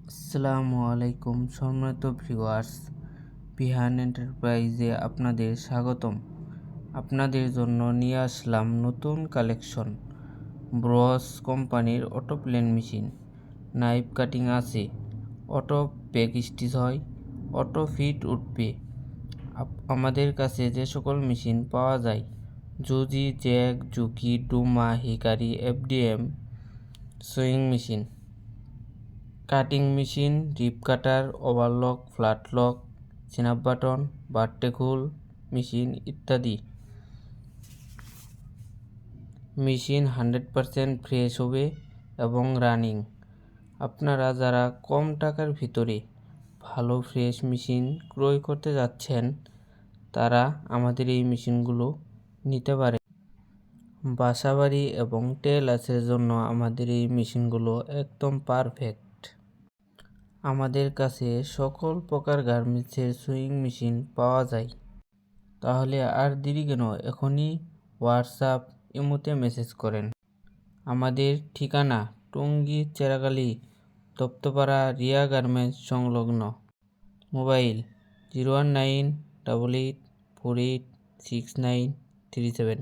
আসসালামু আলাইকুম সম্মানিত ভিউয়ার্স, বিহান এন্টারপ্রাইজে আপনাদের স্বাগতম। আপনাদের জন্য নিয়ে আসলাম নতুন কালেকশন। ব্রস কোম্পানির auto plain machine, knife cutting আছে, অটো প্যাক স্টিচ হয়, অটো ফিট উঠবে। আমাদের কাছে যে সকল মেশিন পাওয়া যায়: জুজি, জ্যাক, জুকি, ডুমা, Hikari, FDM, sewing machine, cutting machine, rip cutter, overlock, flat lock, snap button, vertical machine ইত্যাদি। মেশিন 100% ফ্রেশ হবে এবং রানিং। আপনারা যারা কম টাকার ভিতরে ভালো ফ্রেশ মেশিন ক্রয় করতে যাচ্ছেন, তারা আমাদের এই মেশিনগুলো নিতে পারে। বাসাবাড়ি এবং টেলার্সের জন্য আমাদের এই মেশিনগুলো একদম পারফেক্ট। আমাদের কাছে সকল প্রকার গার্মেন্টসের সুইং মেশিন পাওয়া যায়। তাহলে আর দেরি কেন, এখনই হোয়াটসঅ্যাপ, ইমোতে মেসেজ করেন। আমাদের ঠিকানা টঙ্গী, চেরাগালি, দপ্তপাড়া, রিয়া গার্মেন্টস সংলগ্ন। মোবাইল 01988486937।